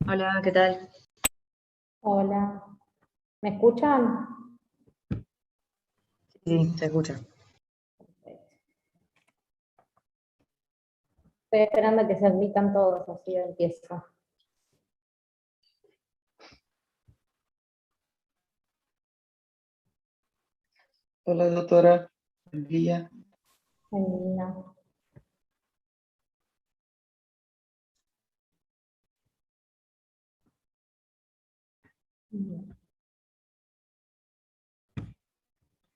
Hola, ¿qué tal? Hola, ¿me escuchan? Sí, se escucha. Estoy esperando a que se admitan todos, así empiezo. Hola, doctora. Buen día. No.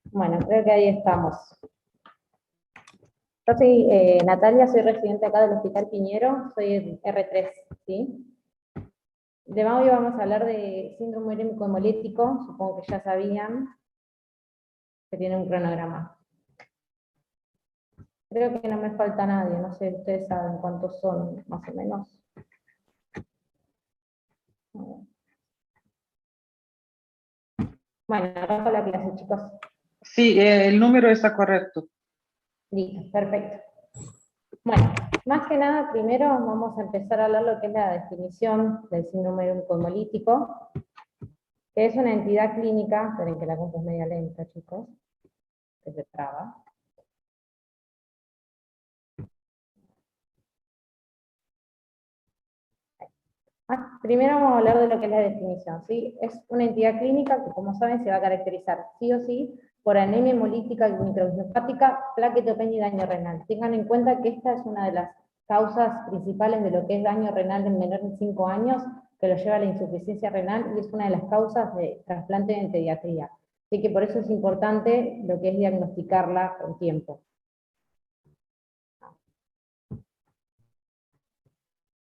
Bueno, creo que ahí estamos. Yo soy Natalia, soy residente acá del Hospital Piñero, soy el R3, ¿sí? De hoy vamos a hablar de síndrome urémico hemolítico, supongo que ya sabían que tiene un cronograma. Creo que no me falta nadie, no sé, ustedes saben cuántos son, más o menos. Bueno, arranco la clase, chicos. Sí, el número está correcto. Listo, perfecto. Bueno, más que nada, primero vamos a empezar a hablar lo que es la definición del síndrome urémico hemolítico, que es una entidad clínica, esperen que la compu es media lenta, chicos, que se traba. Primero vamos a hablar de lo que es la definición, ¿sí? Es una entidad clínica que, como saben, se va a caracterizar sí o sí por anemia hemolítica microangiopática, plaquetopenia y daño renal. Tengan en cuenta que esta es una de las causas principales de lo que es daño renal en menor de 5 años, que lo lleva a la insuficiencia renal y es una de las causas de trasplante en pediatría. Así que por eso es importante lo que es diagnosticarla con tiempo.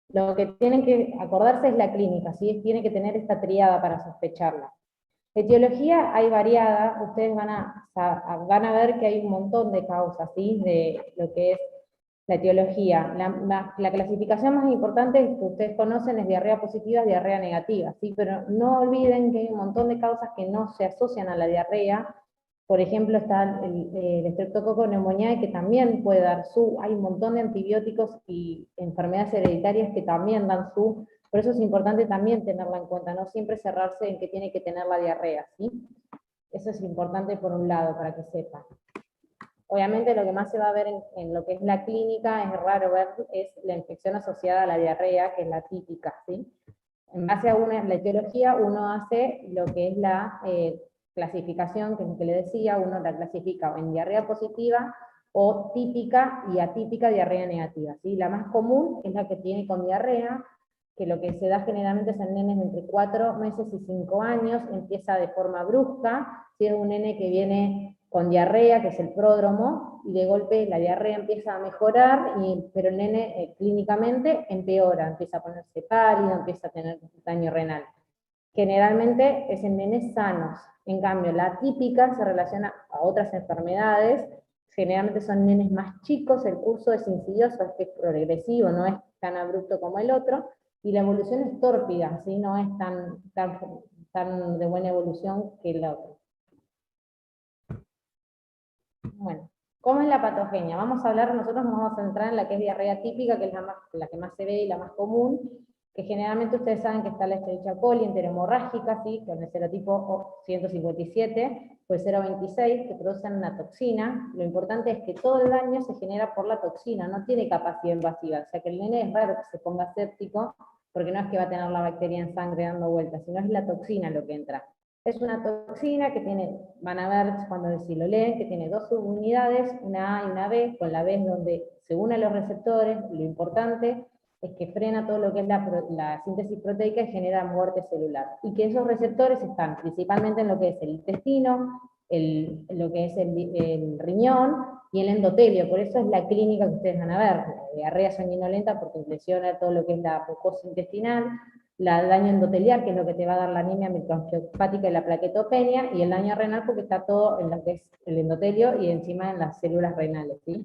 Lo que tienen que acordarse es la clínica, ¿sí? Tiene que tener esta triada para sospecharla. Etiología hay variada, ustedes van a ver que hay un montón de causas, ¿sí? De lo que es la etiología. La clasificación más importante que ustedes conocen es diarrea positiva, diarrea negativa, ¿sí? Pero no olviden que hay un montón de causas que no se asocian a la diarrea. Por ejemplo, está el estreptococo neumoniae, que también puede dar SU. Hay un montón de antibióticos y enfermedades hereditarias que también dan SU. Por eso es importante también tenerla en cuenta, no siempre cerrarse en que tiene que tener la diarrea, ¿sí? Eso es importante por un lado, para que sepan. Obviamente lo que más se va a ver en lo que es la clínica, es raro ver, es la infección asociada a la diarrea, que es la típica, ¿sí? En base a la etiología, uno hace lo que es la clasificación, que es lo que le decía, uno la clasifica en diarrea positiva o típica y atípica diarrea negativa, ¿sí? La más común es la que tiene con diarrea, que lo que se da generalmente es en nenes entre 4 meses y 5 años, empieza de forma brusca, si es un nene que viene con diarrea, que es el pródromo, y de golpe la diarrea empieza a mejorar, pero el nene clínicamente empeora, empieza a ponerse pálido, empieza a tener daño renal. Generalmente es en nenes sanos, en cambio la típica se relaciona a otras enfermedades, generalmente son nenes más chicos, el curso es insidioso, es progresivo, no es tan abrupto como el otro, y la evolución es tórpida, ¿sí? No es tan de buena evolución que el otro. Bueno, ¿cómo es la patogenia? Nosotros nos vamos a centrar en la que es diarrea típica, que es la que más se ve y la más común, que generalmente ustedes saben que está la Escherichia coli enterohemorrágica, ¿sí? Con el serotipo 157, o el 026, que producen una toxina. Lo importante es que todo el daño se genera por la toxina, no tiene capacidad invasiva, o sea que el nene es raro que se ponga séptico, porque no es que va a tener la bacteria en sangre dando vueltas, sino es la toxina lo que entra. Es una toxina que tiene, van a ver cuando si lo leen, que tiene dos subunidades, una A y una B, con la B es donde se unen los receptores, lo importante es que frena todo lo que es la síntesis proteica y genera muerte celular. Y que esos receptores están principalmente en lo que es el intestino, lo que es el riñón y el endotelio. Por eso es la clínica que ustedes van a ver, la diarrea sanguinolenta porque lesiona todo lo que es la mucosa intestinal, la daño endotelial, que es lo que te va a dar la anemia microangiopática y la plaquetopenia, y el daño renal porque está todo en lo que es el endotelio y encima en las células renales, ¿sí?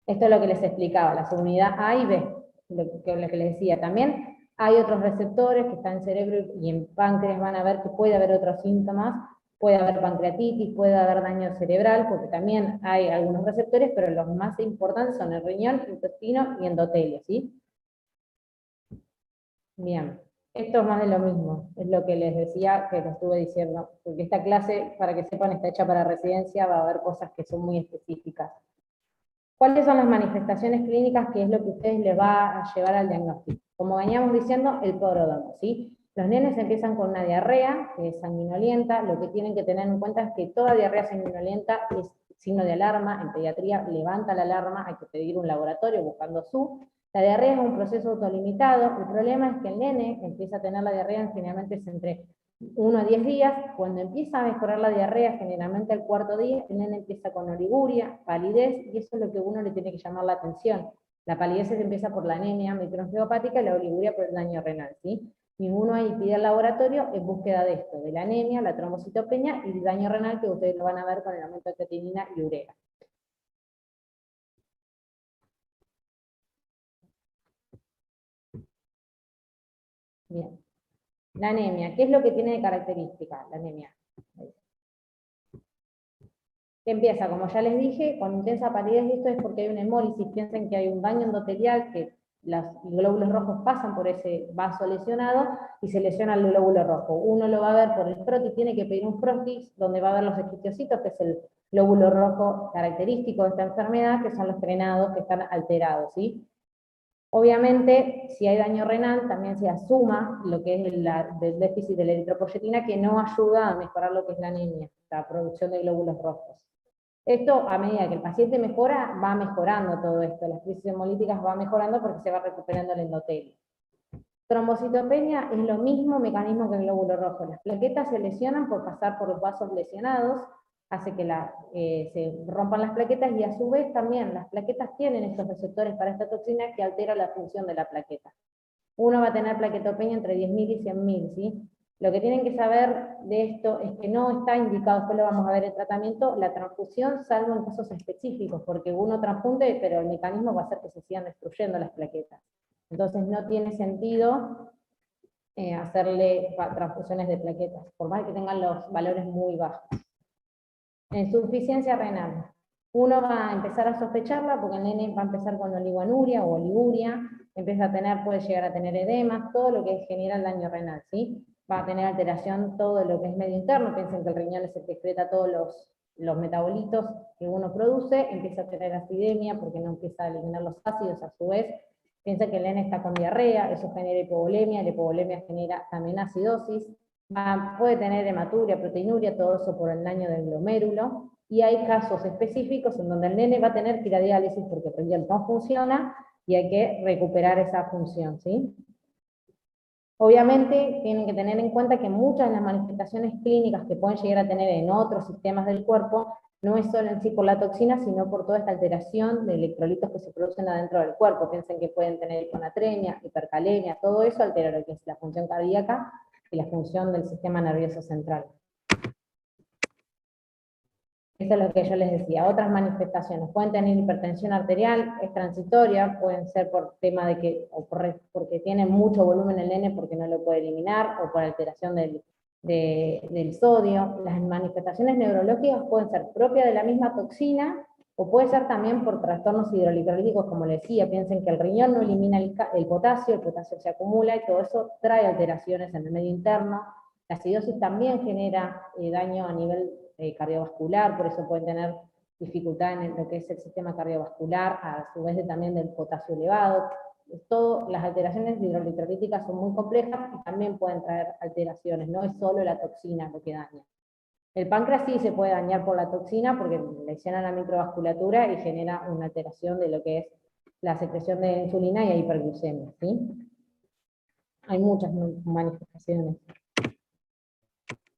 Esto es lo que les explicaba, la subunidad A y B, lo que les decía. También hay otros receptores que están en cerebro y en páncreas, van a ver que puede haber otros síntomas, puede haber pancreatitis, puede haber daño cerebral, porque también hay algunos receptores, pero los más importantes son el riñón, intestino y endotelio, ¿sí? Bien, esto es más de lo mismo, es lo que les decía, que lo estuve diciendo, porque esta clase, para que sepan, está hecha para residencia, va a haber cosas que son muy específicas. ¿Cuáles son las manifestaciones clínicas que es lo que a ustedes les va a llevar al diagnóstico? Como veníamos diciendo, el prodromo, ¿sí? Los nenes empiezan con una diarrea, que es sanguinolienta. Lo que tienen que tener en cuenta es que toda diarrea sanguinolienta es signo de alarma. En pediatría levanta la alarma, hay que pedir un laboratorio buscando su. La diarrea es un proceso autolimitado. El problema es que el nene empieza a tener la diarrea, generalmente es entre 1 a 10 días. Cuando empieza a mejorar la diarrea, generalmente al cuarto día, el nene empieza con oliguria, palidez, y eso es lo que uno le tiene que llamar la atención. La palidez se empieza por la anemia microangiopática y la oliguria por el daño renal, ¿sí? Y uno ahí pide al laboratorio en búsqueda de esto, de la anemia, la trombocitopenia y el daño renal, que ustedes lo van a ver con el aumento de creatinina y urea. Bien. La anemia, ¿qué es lo que tiene de característica la anemia? Que empieza, como ya les dije, con intensa palidez, y esto es porque hay una hemólisis. Piensen que hay un daño endotelial, que los glóbulos rojos pasan por ese vaso lesionado y se lesiona el glóbulo rojo. Uno lo va a ver por el frotis, tiene que pedir un frotis donde va a ver los esquistiocitos, que es el glóbulo rojo característico de esta enfermedad, que son los frenados que están alterados, ¿sí? Obviamente, si hay daño renal, también se asuma lo que es el déficit de la eritropoyetina, que no ayuda a mejorar lo que es la anemia, la producción de glóbulos rojos. Esto, a medida que el paciente mejora, va mejorando todo esto. Las crisis hemolíticas van mejorando porque se va recuperando el endotelio. Trombocitopenia es lo mismo mecanismo que el glóbulo rojo. Las plaquetas se lesionan por pasar por los vasos lesionados, hace que se rompan las plaquetas, y a su vez también las plaquetas tienen estos receptores para esta toxina que altera la función de la plaqueta. Uno va a tener plaquetopenia entre 10.000 y 100.000, ¿sí? Lo que tienen que saber de esto es que no está indicado, después lo vamos a ver en tratamiento, la transfusión, salvo en casos específicos, porque uno transfunde, pero el mecanismo va a hacer que se sigan destruyendo las plaquetas. Entonces no tiene sentido hacerle transfusiones de plaquetas, por más que tengan los valores muy bajos. Insuficiencia renal. Uno va a empezar a sospecharla porque el nene va a empezar con oligoanuria o oliguria, empieza a tener, puede llegar a tener edemas, todo lo que genera el daño renal, ¿sí? Va a tener alteración todo lo que es medio interno. Piensen que el riñón es el que excreta todos los metabolitos que uno produce, empieza a tener acidemia porque no empieza a eliminar los ácidos a su vez. Piensa que el nene está con diarrea, eso genera hipovolemia, la hipovolemia genera también acidosis, puede tener hematuria, proteinuria, todo eso por el daño del glomérulo, y hay casos específicos en donde el nene va a tener que ir a diálisis porque el riñón no funciona y hay que recuperar esa función, ¿sí? Obviamente tienen que tener en cuenta que muchas de las manifestaciones clínicas que pueden llegar a tener en otros sistemas del cuerpo no es solo en sí por la toxina, sino por toda esta alteración de electrolitos que se producen adentro del cuerpo. Piensen que pueden tener hiponatremia, hipercalemia, todo eso altera lo que es la función cardíaca y la función del sistema nervioso central. Eso es lo que yo les decía. Otras manifestaciones pueden tener hipertensión arterial, es transitoria, pueden ser por tema de que, o porque tiene mucho volumen el nene porque no lo puede eliminar, o por alteración del sodio. Las manifestaciones neurológicas pueden ser propias de la misma toxina, o puede ser también por trastornos hidroelectrolíticos, como les decía. Piensen que el riñón no elimina el potasio se acumula, y todo eso trae alteraciones en el medio interno. La acidosis también genera daño a nivel cardiovascular, por eso pueden tener dificultad en lo que es el sistema cardiovascular, a su vez también del potasio elevado. Las alteraciones hidroelectrolíticas son muy complejas y también pueden traer alteraciones, no es solo la toxina lo que daña. El páncreas sí se puede dañar por la toxina porque lesiona la microvasculatura y genera una alteración de lo que es la secreción de insulina y hay hiperglucemia, ¿sí? Hay muchas manifestaciones.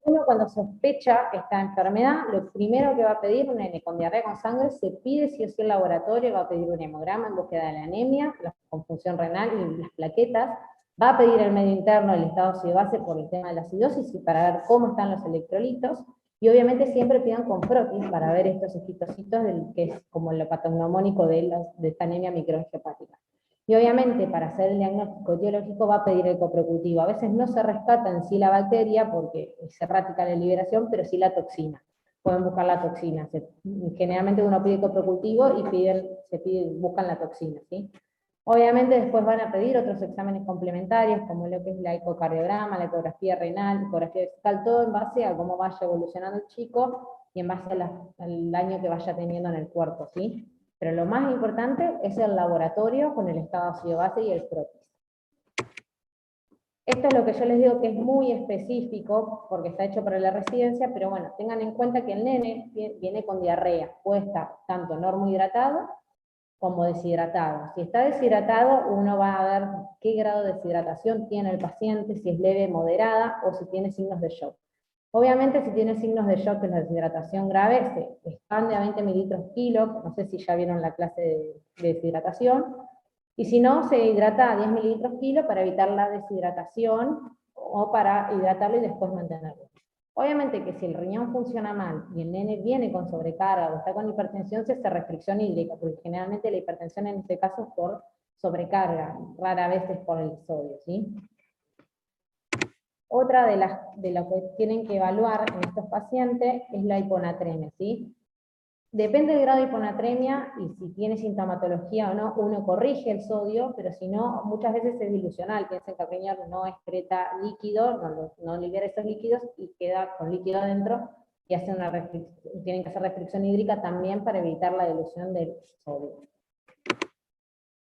Uno, cuando sospecha esta enfermedad, lo primero que va a pedir un nene con diarrea con sangre, se pide sí o sí el laboratorio, va a pedir un hemograma en búsqueda de la anemia, con función renal y las plaquetas, va a pedir el medio interno, el estado ácido base por el tema de la acidosis y para ver cómo están los electrolitos, y obviamente siempre pidan con frotis para ver estos esquistocitos, que es como lo patognomónico de esta anemia microangiopática. Y obviamente para hacer el diagnóstico etiológico va a pedir el coprocultivo. A veces no se rescata en sí la bacteria porque es errática la liberación, pero sí la toxina. Pueden buscar la toxina. Generalmente uno pide coprocultivo y buscan la toxina, ¿sí? Obviamente después van a pedir otros exámenes complementarios, como lo que es la ecocardiograma, la ecografía renal, la ecografía vesical, todo en base a cómo vaya evolucionando el chico y en base al daño que vaya teniendo en el cuerpo, ¿sí? Pero lo más importante es el laboratorio con el estado ácido base y el croquis. Esto es lo que yo les digo que es muy específico, porque está hecho para la residencia, pero bueno, tengan en cuenta que el nene viene con diarrea, puede estar tanto normohidratado como deshidratado. Si está deshidratado, uno va a ver qué grado de deshidratación tiene el paciente, si es leve, moderada, o si tiene signos de shock. Obviamente, si tiene signos de shock, que es la deshidratación grave, se expande a 20 mililitros kilo, no sé si ya vieron la clase de deshidratación, y si no, se hidrata a 10 mililitros kilo para evitar la deshidratación, o para hidratarlo y después mantenerlo. Obviamente que si el riñón funciona mal y el nene viene con sobrecarga o está con hipertensión, se hace restricción hídrica, porque generalmente la hipertensión en este caso es por sobrecarga, rara vez es por el sodio, ¿sí? Otra de lo que tienen que evaluar en estos pacientes es la hiponatremia, ¿sí? Depende del grado de hiponatremia y si tiene sintomatología o no, uno corrige el sodio, pero si no, muchas veces es ilusional, piensen que el riñón no excreta líquido, no libera esos líquidos y queda con líquido adentro y tienen que hacer restricción hídrica también para evitar la dilución del sodio.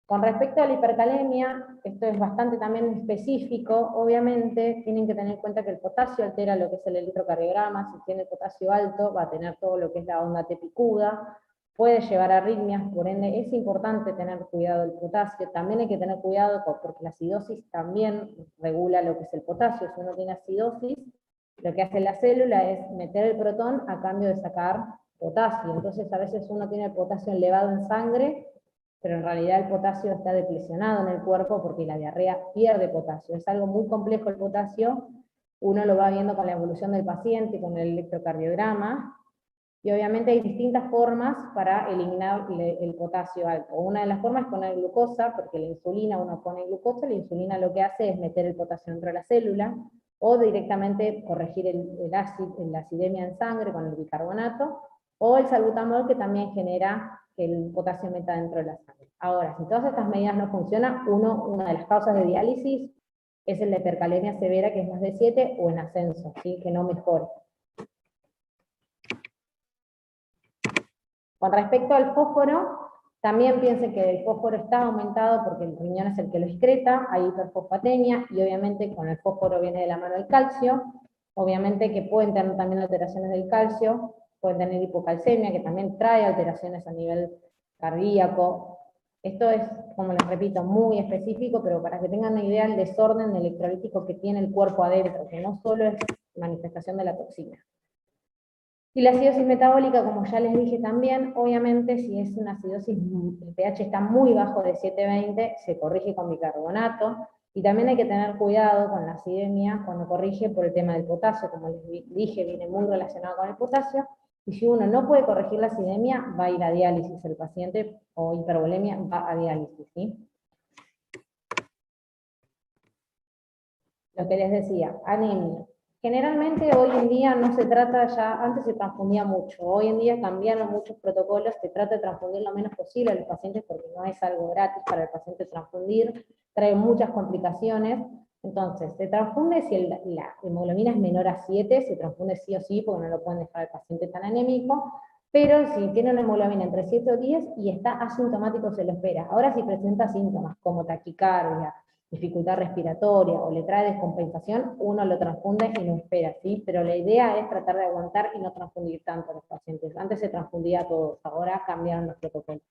Con respecto a la hipercalemia, esto es bastante también específico, obviamente tienen que tener en cuenta que el potasio altera lo que es el electrocardiograma, si tiene potasio alto va a tener todo lo que es la onda T picuda, puede llevar a arritmias, por ende es importante tener cuidado del potasio, también hay que tener cuidado porque la acidosis también regula lo que es el potasio, si uno tiene acidosis, lo que hace la célula es meter el protón a cambio de sacar potasio, entonces a veces uno tiene el potasio elevado en sangre, pero en realidad el potasio está deplecionado en el cuerpo porque la diarrea pierde potasio. Es algo muy complejo el potasio, uno lo va viendo con la evolución del paciente, con el electrocardiograma, y obviamente hay distintas formas para eliminar el potasio alto. Una de las formas es poner glucosa, porque la insulina, uno pone glucosa, la insulina lo que hace es meter el potasio dentro de la célula, o directamente corregir la acidemia en sangre con el bicarbonato, o el salbutamol que también genera que el potasio meta dentro de la sangre. Ahora, si todas estas medidas no funcionan, una de las causas de diálisis es la hipercalemia severa, que es más de 7, o en ascenso, ¿sí? Que no mejore. Con respecto al fósforo, también piensen que el fósforo está aumentado porque el riñón es el que lo excreta, hay hiperfosfatemia, y obviamente con el fósforo viene de la mano el calcio, obviamente que pueden tener también alteraciones del calcio, pueden tener hipocalcemia, que también trae alteraciones a nivel cardíaco. Esto es, como les repito, muy específico, pero para que tengan una idea del desorden electrolítico que tiene el cuerpo adentro, que no solo es manifestación de la toxina. Y la acidosis metabólica, como ya les dije también, obviamente si es una acidosis, el pH está muy bajo de 7,20, se corrige con bicarbonato, y también hay que tener cuidado con la acidemia cuando corrige por el tema del potasio, como les dije, viene muy relacionado con el potasio, y si uno no puede corregir la acidemia, va a ir a diálisis el paciente, o hipervolemia, va a diálisis, ¿sí? Lo que les decía, anemia. Generalmente hoy en día no se trata ya, antes se transfundía mucho, hoy en día cambiaron muchos protocolos, se trata de transfundir lo menos posible a los pacientes porque no es algo gratis para el paciente transfundir, trae muchas complicaciones, entonces se transfunde si la hemoglobina es menor a 7, se transfunde sí o sí porque no lo pueden dejar al paciente tan anémico, pero si tiene una hemoglobina entre 7 o 10 y está asintomático se lo espera. Ahora si presenta síntomas como taquicardia, dificultad respiratoria o le trae descompensación, uno lo transfunde y no espera, ¿sí? Pero la idea es tratar de aguantar y no transfundir tanto a los pacientes. Antes se transfundía a todos, ahora cambiaron los protocolos.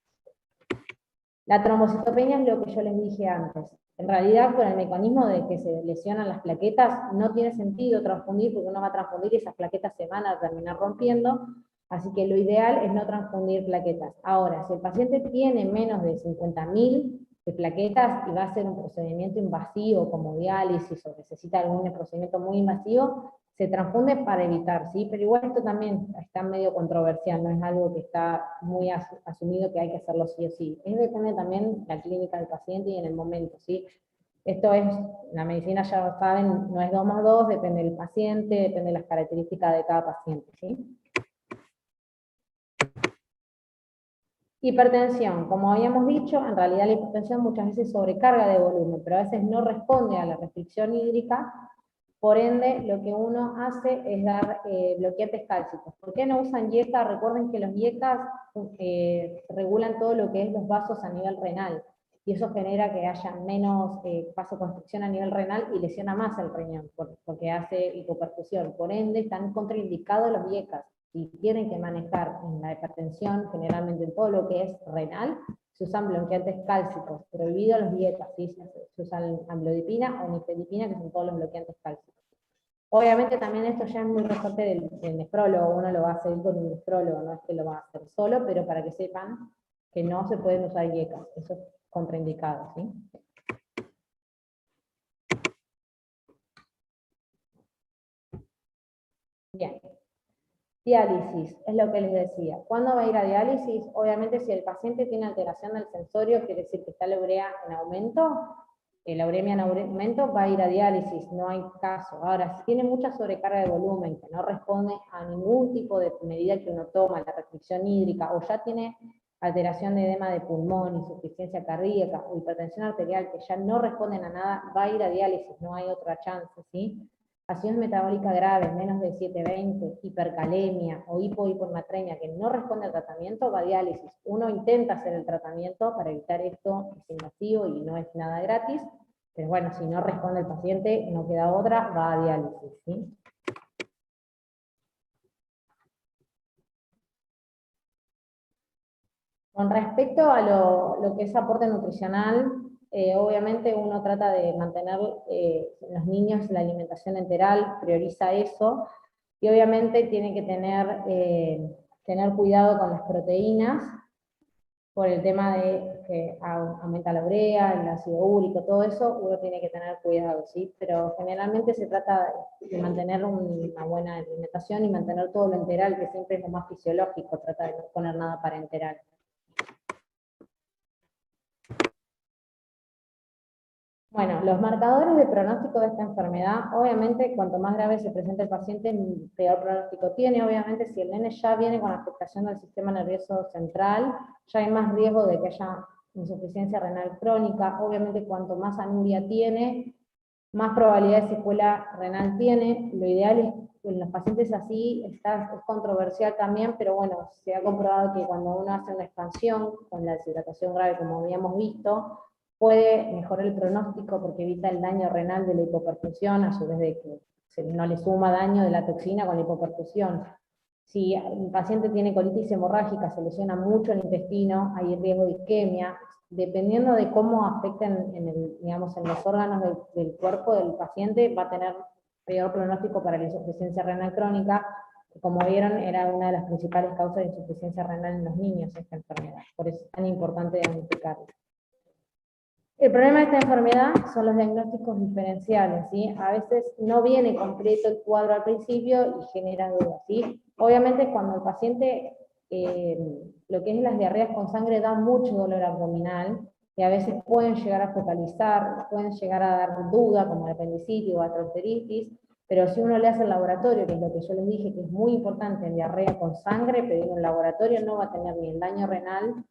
La trombocitopenia es lo que yo les dije antes. En realidad, por el mecanismo de que se lesionan las plaquetas, no tiene sentido transfundir porque uno va a transfundir y esas plaquetas se van a terminar rompiendo, así que lo ideal es no transfundir plaquetas. Ahora, si el paciente tiene menos de 50.000 de plaquetas y va a hacer un procedimiento invasivo como diálisis o necesita algún procedimiento muy invasivo, se transfunde para evitar, ¿sí? Pero igual esto también está medio controversial, no es algo que está muy asumido que hay que hacerlo sí o sí. Es depende también de la clínica del paciente y en el momento, ¿sí? Esto es, la medicina ya lo saben, no es 2 más 2, depende del paciente, depende de las características de cada paciente, ¿sí? Hipertensión, como habíamos dicho, en realidad la hipertensión muchas veces sobrecarga de volumen, pero a veces no responde a la restricción hídrica. Por ende, lo que uno hace es dar bloqueantes cálcicos. ¿Por qué no usan IECA? Recuerden que los IECAs regulan todo lo que es los vasos a nivel renal, y eso genera que haya menos vasoconstricción a nivel renal y lesiona más el riñón, porque hace hipoperfusión. Por ende, están contraindicados los IECAs. Si tienen que manejar en la hipertensión, generalmente en todo lo que es renal, se usan bloqueantes cálcicos, prohibidos los IECAs, ¿sí? Se usan amlodipina o nifedipina, que son todos los bloqueantes cálcicos. Obviamente también esto ya es muy resorte del nefrólogo, uno lo va a hacer con un nefrólogo, no es que lo va a hacer solo, pero para que sepan que no se pueden usar IECAs, eso es contraindicado, ¿sí? Bien. Diálisis, es lo que les decía. ¿Cuándo va a ir a diálisis? Obviamente si el paciente tiene alteración del sensorio, quiere decir que está la urea en aumento, la uremia en aumento, va a ir a diálisis, no hay caso. Ahora, si tiene mucha sobrecarga de volumen, que no responde a ningún tipo de medida que uno toma, la restricción hídrica, o ya tiene alteración de edema de pulmón, insuficiencia cardíaca o hipertensión arterial, que ya no responden a nada, va a ir a diálisis, no hay otra chance, ¿sí? Acidosis metabólica grave, menos de 720, hipercalemia o hiponatremia que no responde al tratamiento, va a diálisis. Uno intenta hacer el tratamiento para evitar esto, es invasivo y no es nada gratis, pero bueno, si no responde el paciente, no queda otra, va a diálisis, ¿sí? Con respecto a lo que es aporte nutricional, obviamente uno trata de mantener en los niños la alimentación enteral, prioriza eso, y obviamente tiene que tener cuidado con las proteínas, por el tema de que aumenta la urea, el ácido úrico, todo eso, uno tiene que tener cuidado, ¿sí? Pero generalmente se trata de mantener una buena alimentación y mantener todo lo enteral, que siempre es lo más fisiológico, trata de no poner nada para enteral. Bueno, los marcadores de pronóstico de esta enfermedad, obviamente cuanto más grave se presenta el paciente, peor pronóstico tiene. Obviamente si el nene ya viene con afectación del sistema nervioso central, ya hay más riesgo de que haya insuficiencia renal crónica. Obviamente cuanto más anuria tiene, más probabilidad de secuela renal tiene. Lo ideal es, en los pacientes así, es controversial también, pero bueno, se ha comprobado que cuando uno hace una expansión con la deshidratación grave, como habíamos visto, puede mejorar el pronóstico porque evita el daño renal de la hipoperfusión, a su vez de que no le suma daño de la toxina con la hipoperfusión. Si el paciente tiene colitis hemorrágica, se lesiona mucho el intestino, hay riesgo de isquemia, dependiendo de cómo afecten digamos, en los órganos del cuerpo del paciente, va a tener peor pronóstico para la insuficiencia renal crónica, que como vieron era una de las principales causas de insuficiencia renal en los niños, esta enfermedad. Por eso es tan importante diagnosticarla. El problema de esta enfermedad son los diagnósticos diferenciales, ¿sí? A veces no viene completo el cuadro al principio y genera dudas, ¿sí? Obviamente cuando el paciente, lo que es las diarreas con sangre, da mucho dolor abdominal, y a veces pueden llegar a focalizar, pueden llegar a dar duda, como la apendicitis o gastroenteritis, pero si uno le hace el laboratorio, que es lo que yo les dije, que es muy importante en diarrea con sangre, pedir un laboratorio, no va a tener ni el daño renal,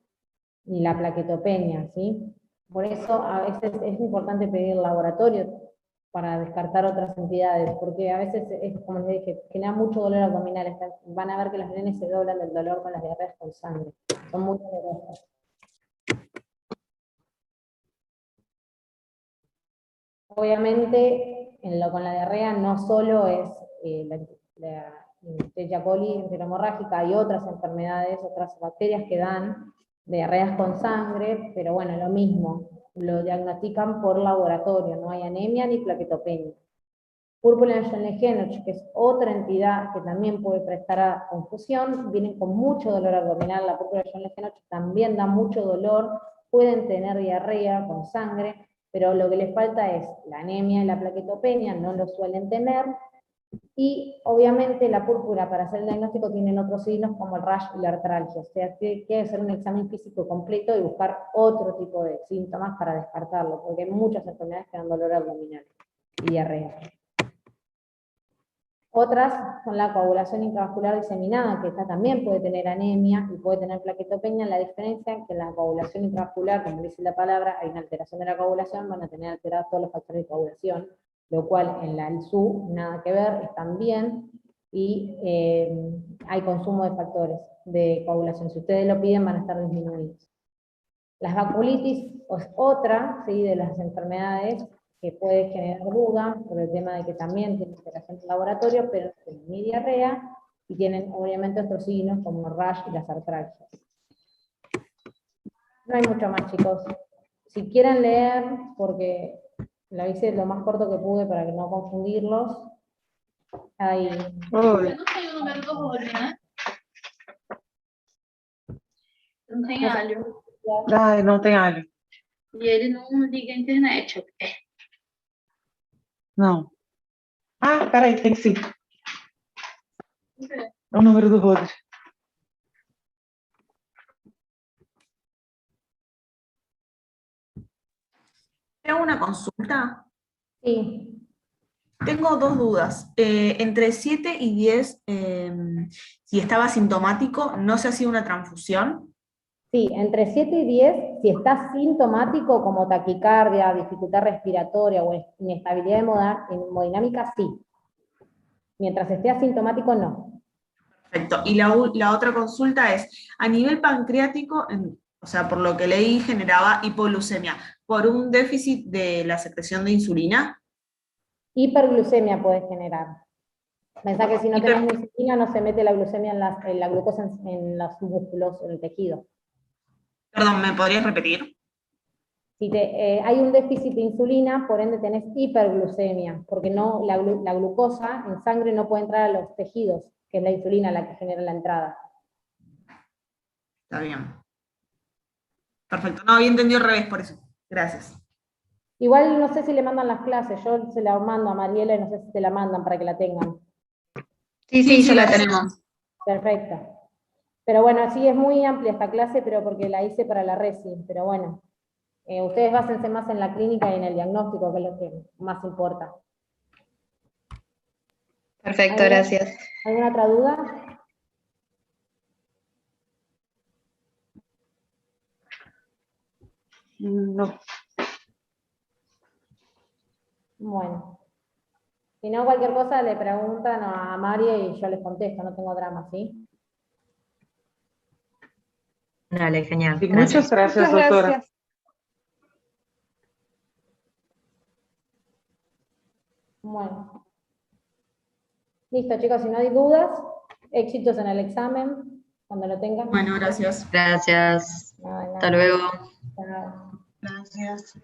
ni la plaquetopenia, ¿sí? Por eso a veces es importante pedir el laboratorio para descartar otras entidades, porque a veces, como les dije, genera mucho dolor abdominal. Van a ver que los nenes se doblan del dolor con las diarreas con sangre. Son muy dolorosas. Obviamente, con la diarrea no solo es la Escherichia coli enterohemorrágica, hay otras enfermedades, otras bacterias que dan diarreas con sangre, pero bueno, lo mismo, lo diagnostican por laboratorio, no hay anemia ni plaquetopenia. Púrpura de Schleien-Henoch, que es otra entidad que también puede prestar a confusión, vienen con mucho dolor abdominal, la púrpura de Schleien-Henoch también da mucho dolor, pueden tener diarrea con sangre, pero lo que les falta es la anemia y la plaquetopenia, no lo suelen tener, y obviamente la púrpura para hacer el diagnóstico tienen otros signos como el rash y la artralgia, o sea que hay que hacer un examen físico completo y buscar otro tipo de síntomas para descartarlo, porque hay muchas enfermedades que dan dolor abdominal y diarrea. Otras son la coagulación intravascular diseminada, que esta también puede tener anemia y puede tener plaquetopenia. La diferencia es que en la coagulación intravascular, como dice la palabra, hay una alteración de la coagulación, van a tener alterados todos los factores de coagulación, lo cual en la ILSU nada que ver, están bien, y hay consumo de factores de coagulación. Si ustedes lo piden, van a estar disminuidos. Las vasculitis es otra, ¿sí?, de las enfermedades que puede generar duda por el tema de que también tienen alteración en laboratorio, pero tienen ni diarrea y tienen obviamente otros signos como el rash y las artralgias. No hay mucho más, chicos. Si quieren leer, porque lo hice lo más corto que pude para no confundirlos, hay... Oi. Eu não tenho o número do Rony, né? Eu não tenho alho. Ai, não tem alho. E ele não liga a internet. Não. Ah, peraí, tem sim. O quê? É o número do Rodri. Tengo una consulta. Sí, Tengo dos dudas. Entre 7 y 10, si estaba sintomático, ¿no se hacía una transfusión? sí, entre 7 y 10, si está sintomático como taquicardia, dificultad respiratoria o inestabilidad hemodinámica, sí. Mientras esté asintomático, no. Perfecto. Y la otra consulta es, a nivel pancreático, o sea, por lo que leí, generaba hipoglucemia, por un déficit de la secreción de insulina. Hiperglucemia puede generar. Pensá que si no Hiper- tenés insulina no se mete la glucemia en la glucosa en los músculos, en el tejido. Perdón, ¿me podrías repetir? Si hay un déficit de insulina, por ende tenés hiperglucemia, porque no, la glucosa en sangre no puede entrar a los tejidos, que es la insulina la que genera la entrada. Está bien. Perfecto. No había entendido al revés, por eso. Gracias. Igual no sé si le mandan las clases, yo se la mando a Mariela y no sé si te la mandan para que la tengan. Sí, ya la tenemos. Perfecto. Pero bueno, sí, es muy amplia esta clase, pero porque la hice para la RESI, pero bueno. Ustedes básense más en la clínica y en el diagnóstico, que es lo que más importa. Perfecto, gracias. ¿Alguna otra duda? No. Bueno. Si no, cualquier cosa le preguntan a María y yo les contesto, no tengo drama, ¿sí? Dale, genial. Sí, Gracias. muchas gracias, doctora. Bueno. Listo, chicos, si no hay dudas, éxitos en el examen, cuando lo tengan. Bueno, gracias. Gracias. No, de nada. Hasta luego. Chao. Gracias.